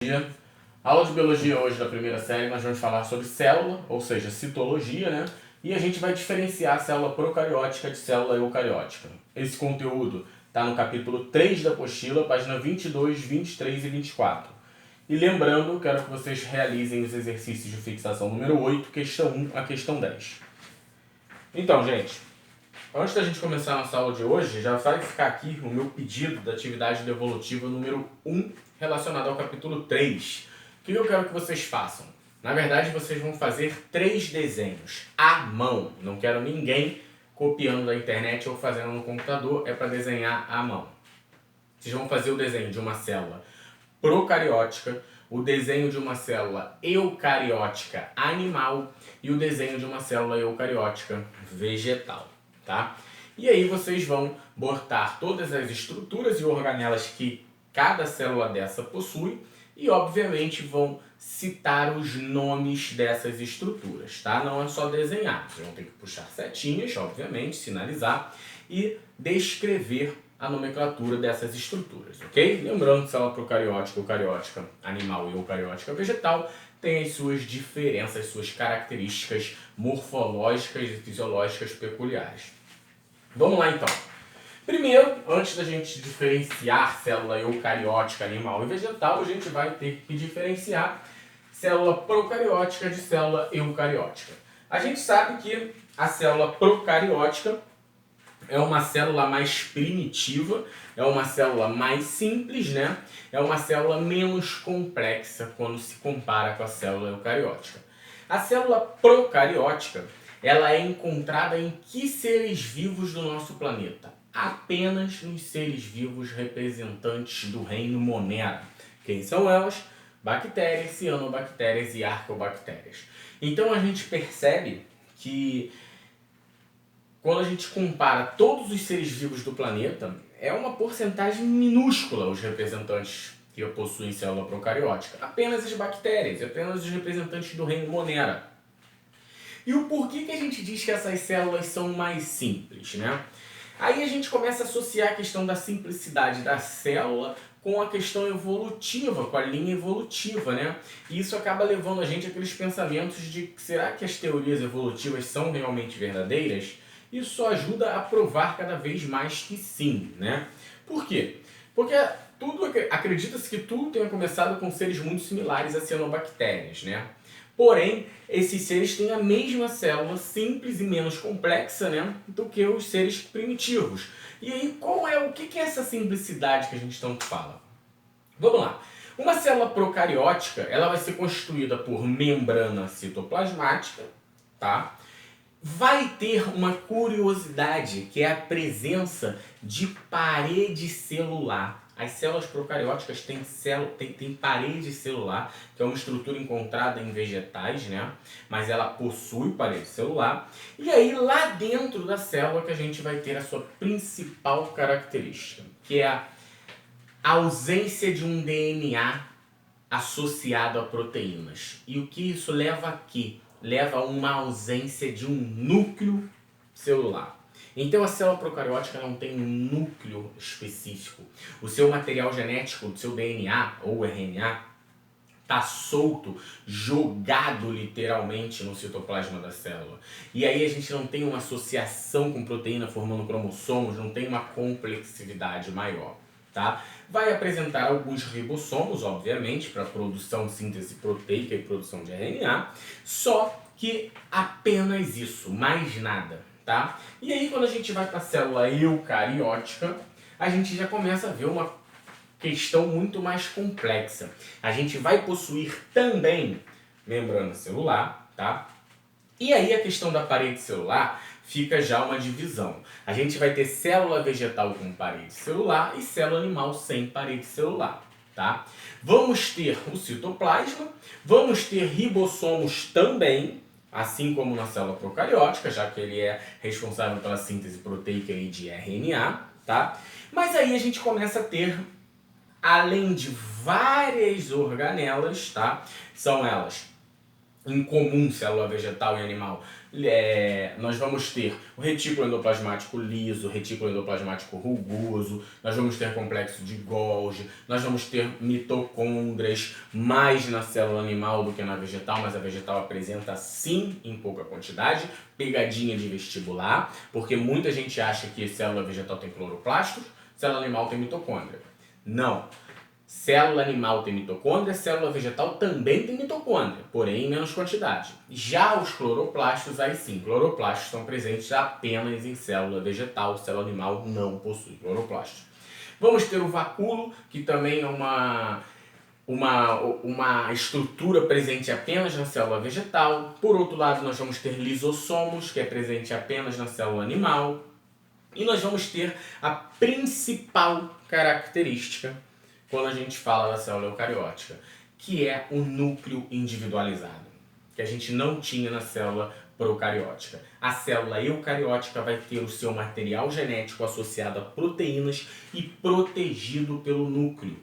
Dia. Aula de biologia hoje da primeira série, nós vamos falar sobre célula, ou seja, citologia, né? E a gente vai diferenciar a célula procariótica de célula eucariótica. Esse conteúdo está no capítulo 3 da apostila, página 22, 23 e 24. E lembrando, quero que vocês realizem os exercícios de fixação número 8, questão 1 a questão 10. Então, gente, antes da gente começar a nossa aula de hoje, já vai ficar aqui o meu pedido da atividade devolutiva número 1, relacionada ao capítulo 3. O que eu quero que vocês façam? Na verdade, vocês vão fazer 3 desenhos à mão. Não quero ninguém copiando da internet ou fazendo no computador, é para desenhar à mão. Vocês vão fazer o desenho de uma célula procariótica, o desenho de uma célula eucariótica animal e o desenho de uma célula eucariótica vegetal, tá? E aí vocês vão botar todas as estruturas e organelas que cada célula dessa possui e, obviamente, vão citar os nomes dessas estruturas, tá? Não é só desenhar, vocês vão ter que puxar setinhas, obviamente, sinalizar e descrever a nomenclatura dessas estruturas, ok? Lembrando que célula procariótica, eucariótica animal e eucariótica vegetal tem as suas diferenças, suas características morfológicas e fisiológicas peculiares. Vamos lá, então. Primeiro, antes da gente diferenciar célula eucariótica, animal e vegetal, a gente vai ter que diferenciar célula procariótica de célula eucariótica. A gente sabe que a célula procariótica é uma célula mais primitiva, é uma célula mais simples, né? É uma célula menos complexa quando se compara com a célula eucariótica. A célula procariótica, ela é encontrada em que seres vivos do nosso planeta? Apenas nos seres vivos representantes do reino Monera. Quem são elas? Bactérias, cianobactérias e arqueobactérias. Então a gente percebe que quando a gente compara todos os seres vivos do planeta, é uma porcentagem minúscula os representantes que possuem célula procariótica. Apenas as bactérias, apenas os representantes do reino Monera. E o porquê que a gente diz que essas células são mais simples, né? Aí a gente começa a associar a questão da simplicidade da célula com a questão evolutiva, com a linha evolutiva, né? E isso acaba levando a gente àqueles pensamentos de será que as teorias evolutivas são realmente verdadeiras? Isso ajuda a provar cada vez mais que sim, né? Por quê? Porque acredita-se que tudo tenha começado com seres muito similares a cianobactérias, né? Porém, esses seres têm a mesma célula simples e menos complexa, né, do que os seres primitivos. E aí, o que é essa simplicidade que a gente tanto fala? Vamos lá. Uma célula procariótica, ela vai ser constituída por membrana citoplasmática, tá? Vai ter uma curiosidade, que é a presença de parede celular. As células procarióticas têm parede celular, que é uma estrutura encontrada em vegetais, né? Mas ela possui parede celular. E aí, lá dentro da célula, que a gente vai ter a sua principal característica, que é a ausência de um DNA associado a proteínas. E o que isso leva a quê? Leva a uma ausência de um núcleo celular. Então a célula procariótica não tem um núcleo específico. O seu material genético, o seu DNA ou RNA, está solto, jogado literalmente no citoplasma da célula. E aí a gente não tem uma associação com proteína formando cromossomos, não tem uma complexividade maior. Tá? Vai apresentar alguns ribossomos, obviamente, para produção, síntese proteica e produção de RNA, só que apenas isso, mais nada. Tá? E aí quando a gente vai para a célula eucariótica, a gente já começa a ver uma questão muito mais complexa. A gente vai possuir também membrana celular, tá? E aí a questão da parede celular fica já uma divisão. A gente vai ter célula vegetal com parede celular e célula animal sem parede celular, tá? Vamos ter o citoplasma, vamos ter ribossomos também, assim como na célula procariótica, já que ele é responsável pela síntese proteica e de RNA, tá? Mas aí a gente começa a ter, além de várias organelas, tá? São elas em comum célula vegetal e animal, nós vamos ter o retículo endoplasmático liso, o retículo endoplasmático rugoso, nós vamos ter complexo de Golgi, nós vamos ter mitocôndrias mais na célula animal do que na vegetal, mas a vegetal apresenta sim em pouca quantidade, pegadinha de vestibular, porque muita gente acha que célula vegetal tem cloroplastos, célula animal tem mitocôndria. Não. Célula animal tem mitocôndria, célula vegetal também tem mitocôndria, porém em menos quantidade. Já os cloroplastos, aí sim, cloroplastos estão presentes apenas em célula vegetal, célula animal não possui cloroplastos. Vamos ter o vacúolo, que também é uma estrutura presente apenas na célula vegetal. Por outro lado, nós vamos ter lisossomos, que é presente apenas na célula animal. E nós vamos ter a principal característica quando a gente fala da célula eucariótica, que é o núcleo individualizado, que a gente não tinha na célula procariótica. A célula eucariótica vai ter o seu material genético associado a proteínas e protegido pelo núcleo.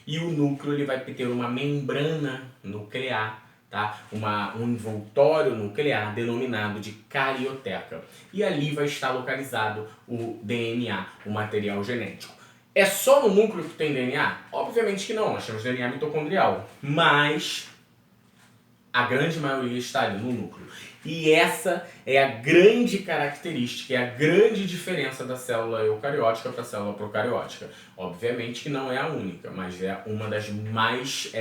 E o núcleo ele vai ter uma membrana nuclear, tá? Um envoltório nuclear denominado de carioteca. E ali vai estar localizado o DNA, o material genético. É só no núcleo que tem DNA? Obviamente que não, nós temos DNA mitocondrial, mas a grande maioria está ali no núcleo. E essa é a grande característica, é a grande diferença da célula eucariótica para a célula procariótica. Obviamente que não é a única, mas é uma das mais,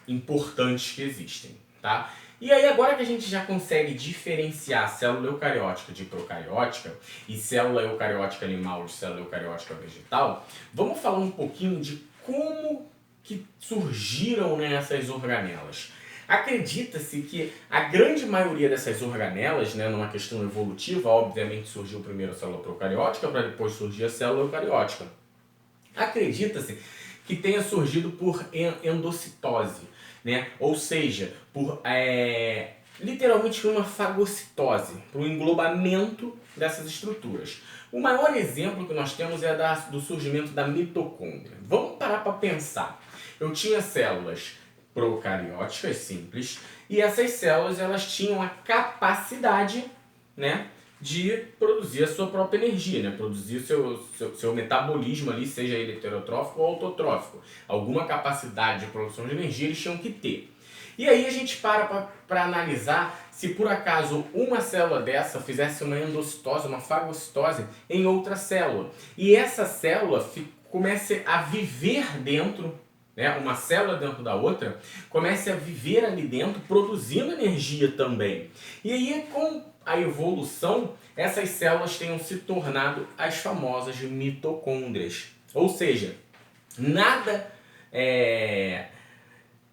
importantes que existem, tá? E aí agora que a gente já consegue diferenciar célula eucariótica de procariótica e célula eucariótica animal de célula eucariótica vegetal, vamos falar um pouquinho de como que surgiram, né, essas organelas. Acredita-se que a grande maioria dessas organelas, né, numa questão evolutiva, obviamente surgiu primeiro a célula procariótica para depois surgir a célula eucariótica. Acredita-se que tenha surgido por endocitose, né? Ou seja, por literalmente uma fagocitose, por um englobamento dessas estruturas. O maior exemplo que nós temos é do surgimento da mitocôndria. Vamos parar para pensar. Eu tinha células procarióticas simples e essas células elas tinham a capacidade, né, de produzir a sua própria energia, né? Produzir o seu metabolismo ali, seja ele heterotrófico ou autotrófico. Alguma capacidade de produção de energia eles tinham que ter. E aí a gente para analisar se por acaso uma célula dessa fizesse uma endocitose, uma fagocitose em outra célula. E essa célula comece a viver dentro, né, uma célula dentro da outra, comece a viver ali dentro produzindo energia também. E aí com a evolução, essas células tenham se tornado as famosas mitocôndrias. Ou seja, nada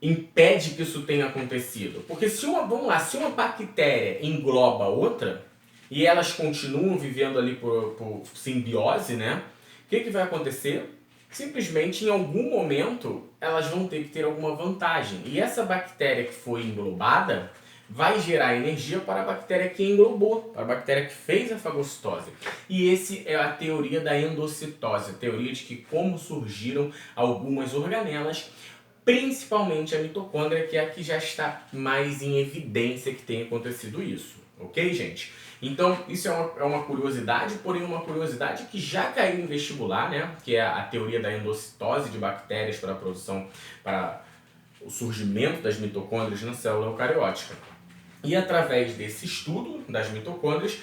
impede que isso tenha acontecido. Porque se uma bactéria engloba outra e elas continuam vivendo ali por simbiose, né? O que vai acontecer? Simplesmente em algum momento elas vão ter que ter alguma vantagem. E essa bactéria que foi englobada vai gerar energia para a bactéria que englobou, para a bactéria que fez a fagocitose. E esse é a teoria da endocitose, a teoria de que como surgiram algumas organelas, principalmente a mitocôndria, que é a que já está mais em evidência que tenha acontecido isso. Ok, gente? Então, isso é uma curiosidade, porém uma curiosidade que já caiu em vestibular, né? Que é a teoria da endocitose de bactérias para a produção, para o surgimento das mitocôndrias na célula eucariótica. E através desse estudo das mitocôndrias,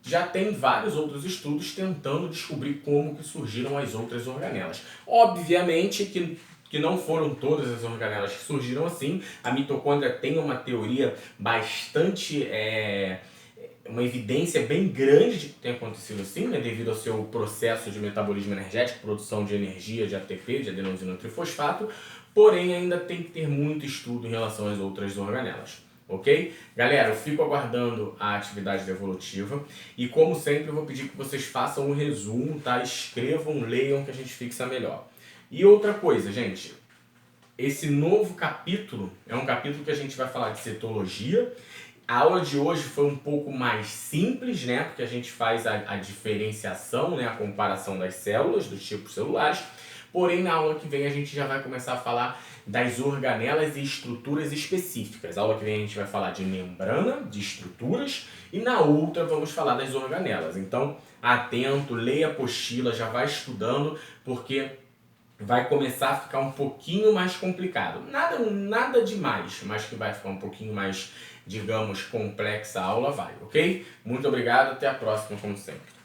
já tem vários outros estudos tentando descobrir como que surgiram as outras organelas. Obviamente que não foram todas as organelas que surgiram assim. A mitocôndria tem uma teoria bastante, uma evidência bem grande de que tem acontecido assim, né, devido ao seu processo de metabolismo energético, produção de energia, de ATP, de adenosina trifosfato, porém ainda tem que ter muito estudo em relação às outras organelas. Ok? Galera, eu fico aguardando a atividade devolutiva e como sempre eu vou pedir que vocês façam um resumo, tá? Escrevam, leiam que a gente fixa melhor. E outra coisa, gente, esse novo capítulo é um capítulo que a gente vai falar de citologia. A aula de hoje foi um pouco mais simples, né? Porque a gente faz a diferenciação, né? A comparação das células, dos tipos celulares. Porém, na aula que vem a gente já vai começar a falar das organelas e estruturas específicas. A aula que vem a gente vai falar de membrana, de estruturas, e na outra vamos falar das organelas. Então, atento, leia a apostila, já vai estudando, porque vai começar a ficar um pouquinho mais complicado. Nada demais, mas que vai ficar um pouquinho mais, digamos, complexa a aula, vai, ok? Muito obrigado, até a próxima, como sempre.